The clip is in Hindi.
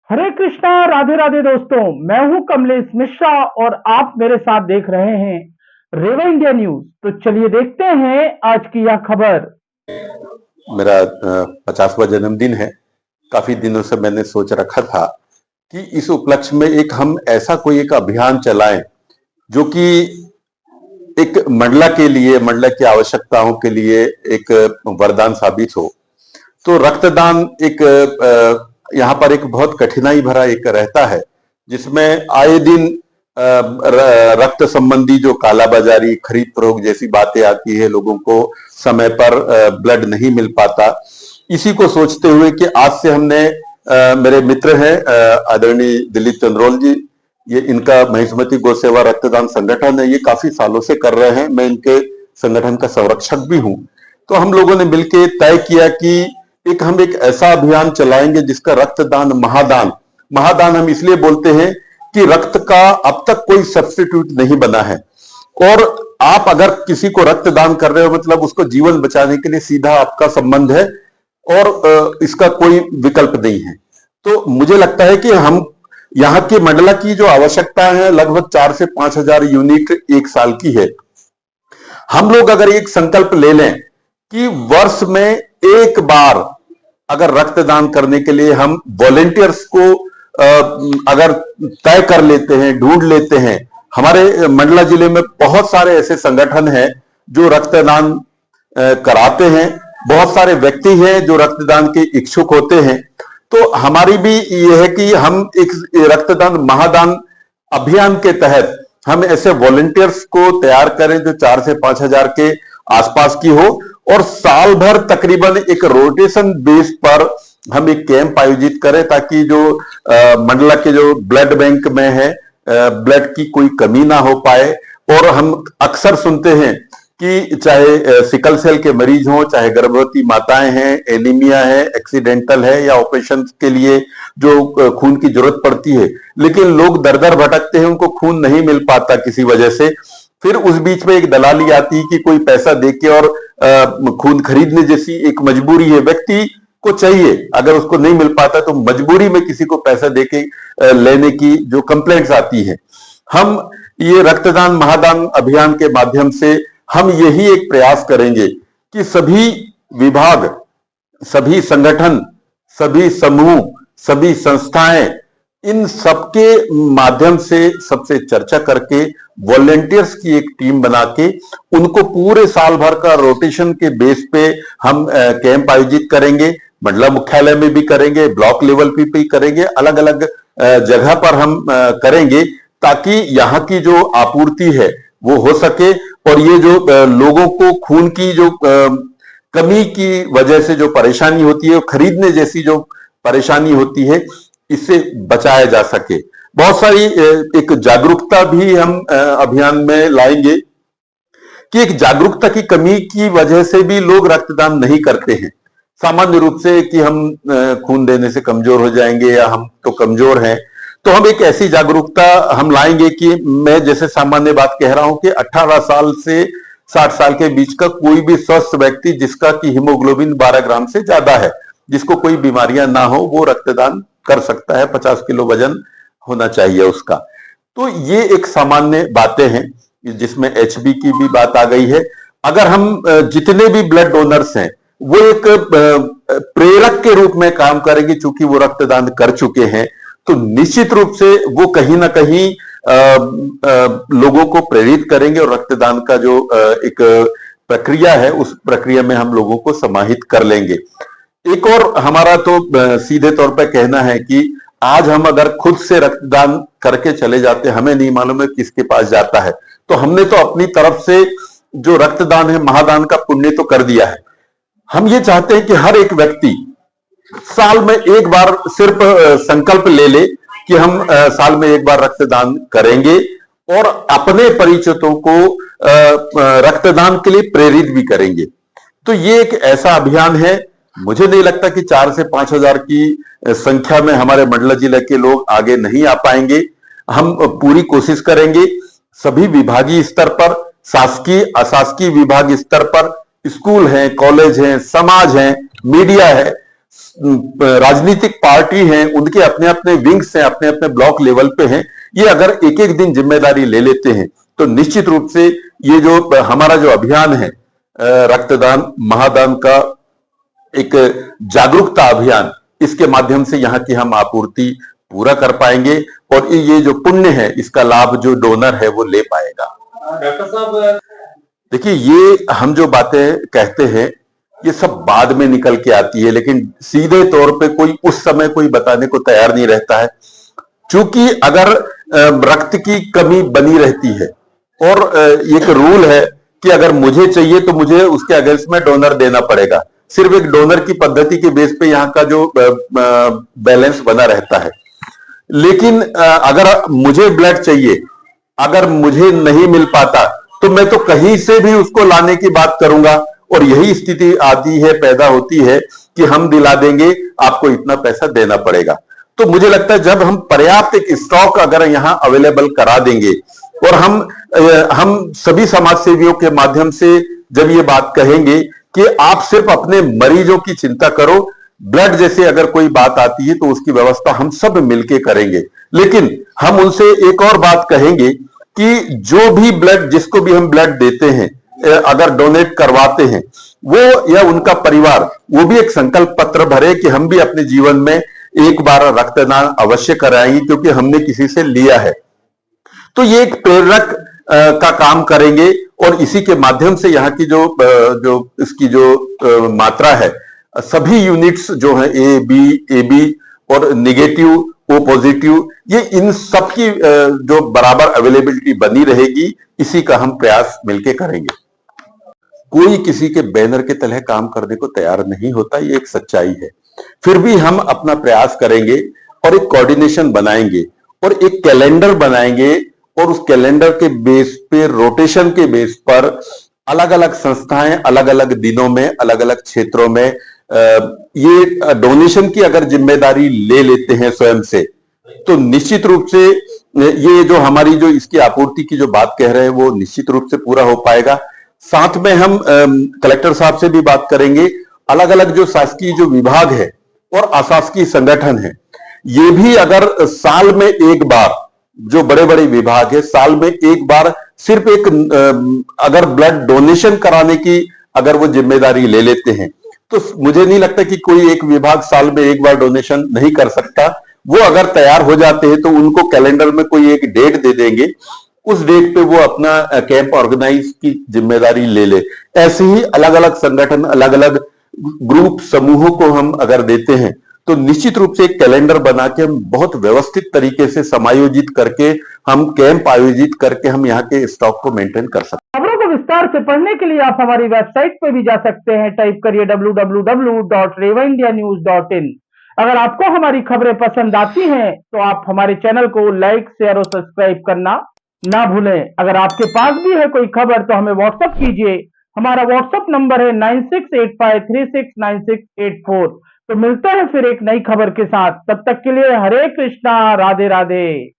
हरे कृष्णा, राधे राधे दोस्तों। मैं हूं कमलेश मिश्रा और आप मेरे साथ देख रहे हैं रेवा इंडिया न्यूज। तो चलिए देखते हैं आज की यह खबर। मेरा 50वां जन्मदिन है। काफी दिनों से मैंने सोच रखा था कि इस उपलक्ष्य में हम ऐसा कोई एक अभियान चलाएं जो कि एक मंडला के लिए, मंडला की आवश्यकताओं के लिए एक वरदान साबित हो। तो रक्तदान एक यहाँ पर एक बहुत कठिनाई भरा एक रहता है, जिसमें आए दिन रक्त संबंधी जो कालाबाजारी, खरीद फरोख्त जैसी बातें आती है, लोगों को समय पर ब्लड नहीं मिल पाता। इसी को सोचते हुए कि आज से हमने मेरे मित्र हैं आदरणीय दिलीप चंद्रोल जी, ये इनका महिष्मती गौ सेवा रक्तदान संगठन है, ये काफी सालों से कर रहे हैं। मैं इनके संगठन का संरक्षक भी हूं। तो हम लोगों ने मिलकर तय किया कि हम एक ऐसा अभियान चलाएंगे जिसका रक्तदान महादान, महादान हम इसलिए बोलते हैं कि रक्त का अब तक कोई सब्स्टिट्यूट नहीं बना है। और आप अगर किसी को रक्तदान कर रहे हो मतलब उसको जीवन बचाने के लिए सीधा आपका संबंध है और इसका कोई विकल्प नहीं है। तो मुझे लगता है कि हम यहाँ की मंडला की जो आवश्यकता है लगभग 4 से 5 हजार यूनिट एक साल की है। हम लोग अगर एक संकल्प ले लें कि वर्ष में एक बार अगर रक्तदान करने के लिए हम वॉलेंटियर्स को अगर तय कर लेते हैं, ढूंढ लेते हैं। हमारे मंडला जिले में बहुत सारे ऐसे संगठन हैं जो रक्तदान कराते हैं, बहुत सारे व्यक्ति हैं जो रक्तदान के इच्छुक होते हैं। तो हमारी भी यह है कि हम एक रक्तदान महादान अभियान के तहत हम ऐसे वॉलेंटियर्स को तैयार करें जो 4 से 5 हजार के आसपास की हो, और साल भर तकरीबन एक रोटेशन बेस पर हम एक कैंप आयोजित करें ताकि जो मंडला के जो ब्लड बैंक में है ब्लड की कोई कमी ना हो पाए। और हम अक्सर सुनते हैं कि चाहे सिकल सेल के मरीज हों, चाहे गर्भवती माताएं हैं, एनीमिया है, एक्सीडेंटल है या ऑपरेशन के लिए जो खून की जरूरत पड़ती है, लेकिन लोग दर दर भटकते हैं, उनको खून नहीं मिल पाता किसी वजह से। फिर उस बीच में एक दलाली आती है कि कोई पैसा देके और खून खरीदने जैसी एक मजबूरी है, व्यक्ति को चाहिए, अगर उसको नहीं मिल पाता तो मजबूरी में किसी को पैसा देके लेने की जो कंप्लेंट्स आती है। हम ये रक्तदान महादान अभियान के माध्यम से हम यही एक प्रयास करेंगे कि सभी विभाग, सभी संगठन, सभी समूह, सभी संस्थाएं, इन सबके माध्यम से सबसे चर्चा करके वॉलेंटियर्स की एक टीम बना के उनको पूरे साल भर का रोटेशन के बेस पे हम कैंप आयोजित करेंगे। मंडला मुख्यालय में भी करेंगे, ब्लॉक लेवल पे भी करेंगे, अलग अलग जगह पर हम करेंगे ताकि यहाँ की जो आपूर्ति है वो हो सके। और ये जो लोगों को खून की जो कमी की वजह से जो परेशानी होती है, खरीदने जैसी जो परेशानी होती है, इससे बचाया जा सके। बहुत सारी एक जागरूकता भी हम अभियान में लाएंगे कि एक जागरूकता की कमी की वजह से भी लोग रक्तदान नहीं करते हैं। सामान्य रूप से कि हम खून देने से कमजोर हो जाएंगे या हम तो कमजोर हैं। तो हम एक ऐसी जागरूकता हम लाएंगे कि मैं जैसे सामान्य बात कह रहा हूं कि 18 साल से 60 साल के बीच का कोई भी स्वस्थ व्यक्ति जिसका कि हीमोग्लोबिन 12 ग्राम से ज्यादा है, जिसको कोई बीमारियां ना हो, वो रक्तदान कर सकता है। 50 किलो वजन होना चाहिए उसका। तो ये एक सामान्य बातें हैं जिसमें एचबी की भी बात आ गई है। अगर हम जितने भी ब्लड डोनर्स हैं वो एक प्रेरक के रूप में काम करेंगे, चूंकि वो रक्तदान कर चुके हैं, तो निश्चित रूप से वो कहीं ना कहीं लोगों को प्रेरित करेंगे और रक्तदान का जो एक प्रक्रिया है उस प्रक्रिया में हम लोगों को समाहित कर लेंगे। एक और हमारा तो सीधे तौर पर कहना है कि आज हम अगर खुद से रक्तदान करके चले जाते, हमें नहीं मालूम है किसके पास जाता है, तो हमने तो अपनी तरफ से जो रक्तदान है महादान का पुण्य तो कर दिया है। हम ये चाहते हैं कि हर एक व्यक्ति साल में एक बार सिर्फ संकल्प ले ले कि हम साल में एक बार रक्तदान करेंगे और अपने परिचितों को रक्तदान के लिए प्रेरित भी करेंगे। तो ये एक ऐसा अभियान है, मुझे नहीं लगता कि 4 से 5 हजार की संख्या में हमारे मंडला जिले के लोग आगे नहीं आ पाएंगे। हम पूरी कोशिश करेंगे सभी विभागीय स्तर पर, शासकीय अशासकीय विभाग स्तर पर, स्कूल हैं, कॉलेज हैं, समाज हैं, मीडिया है, राजनीतिक पार्टी हैं, उनके अपने अपने विंग्स हैं, अपने अपने ब्लॉक लेवल पे हैं, ये अगर एक एक दिन जिम्मेदारी ले लेते हैं तो निश्चित रूप से ये जो हमारा जो अभियान है रक्तदान महादान का एक जागरूकता अभियान, इसके माध्यम से यहाँ की हम आपूर्ति पूरा कर पाएंगे और ये जो पुण्य है इसका लाभ जो डोनर है वो ले पाएगा। डॉक्टर साहब, देखिए, ये हम जो बातें कहते हैं ये सब बाद में निकल के आती है, लेकिन सीधे तौर पे कोई उस समय कोई बताने को तैयार नहीं रहता है। क्योंकि अगर रक्त की कमी बनी रहती है और एक रूल है कि अगर मुझे चाहिए तो मुझे उसके अगेंस्ट में डोनर देना पड़ेगा, सिर्फ एक डोनर की पद्धति के बेस पे यहाँ का जो बैलेंस बना रहता है। लेकिन अगर मुझे ब्लड चाहिए, अगर मुझे नहीं मिल पाता तो मैं तो कहीं से भी उसको लाने की बात करूंगा और यही स्थिति आती है, पैदा होती है कि हम दिला देंगे, आपको इतना पैसा देना पड़ेगा। तो मुझे लगता है जब हम पर्याप्त एक स्टॉक अगर यहां अवेलेबल करा देंगे और हम सभी समाज सेवियों के माध्यम से जब ये बात कहेंगे कि आप सिर्फ अपने मरीजों की चिंता करो, ब्लड जैसे अगर कोई बात आती है तो उसकी व्यवस्था हम सब मिलके करेंगे। लेकिन हम उनसे एक और बात कहेंगे कि जो भी ब्लड, जिसको भी हम ब्लड देते हैं, अगर डोनेट करवाते हैं, वो या उनका परिवार वो भी एक संकल्प पत्र भरे कि हम भी अपने जीवन में एक बार रक्तदान अवश्य कराएंगे क्योंकि हमने किसी से लिया है। तो ये एक प्रेरक का काम करेंगे और इसी के माध्यम से यहाँ की जो इसकी जो मात्रा है, सभी यूनिट्स जो है ए बी और निगेटिव ओ पॉजिटिव, ये इन सब की जो बराबर अवेलेबिलिटी बनी रहेगी, इसी का हम प्रयास मिलके करेंगे। कोई किसी के बैनर के तले काम करने को तैयार नहीं होता, ये एक सच्चाई है। फिर भी हम अपना प्रयास करेंगे और एक कोऑर्डिनेशन बनाएंगे और एक कैलेंडर बनाएंगे और उस कैलेंडर के बेस पे, रोटेशन के बेस पर अलग अलग संस्थाएं अलग अलग दिनों में अलग अलग क्षेत्रों में ये डोनेशन की अगर जिम्मेदारी ले लेते हैं स्वयं से, तो निश्चित रूप से ये जो हमारी जो इसकी आपूर्ति की जो बात कह रहे हैं वो निश्चित रूप से पूरा हो पाएगा। साथ में हम कलेक्टर साहब से भी बात करेंगे, अलग अलग जो शासकीय जो विभाग है और अशासकीय संगठन है, ये भी अगर साल में एक बार, जो बड़े बड़े विभाग है साल में एक बार सिर्फ एक अगर ब्लड डोनेशन कराने की अगर वो जिम्मेदारी ले लेते हैं, तो मुझे नहीं लगता कि कोई एक विभाग साल में एक बार डोनेशन नहीं कर सकता। वो अगर तैयार हो जाते हैं तो उनको कैलेंडर में कोई एक डेट दे देंगे, उस डेट पे वो अपना कैंप ऑर्गेनाइज की जिम्मेदारी ले ले। ऐसे ही अलग अलग संगठन, अलग अलग ग्रुप, समूहों को हम अगर देते हैं तो निश्चित रूप से एक कैलेंडर बना के हम बहुत व्यवस्थित तरीके से समायोजित करके हम कैंप आयोजित करके हम यहाँ के स्टॉक को मेंटेन कर सकते हैं। खबरों को विस्तार से पढ़ने के लिए आप हमारी वेबसाइट पे भी जा सकते हैं, टाइप करिए www.revaindianews.in। अगर आपको हमारी खबरें पसंद आती हैं तो आप हमारे चैनल को लाइक, शेयर और सब्सक्राइब करना ना भूलें। अगर आपके पास भी है कोई खबर तो हमें व्हाट्सएप कीजिए, हमारा व्हाट्सएप नंबर है 9685369684। तो मिलते हैं फिर एक नई खबर के साथ, तब तक के लिए हरे कृष्णा, राधे राधे।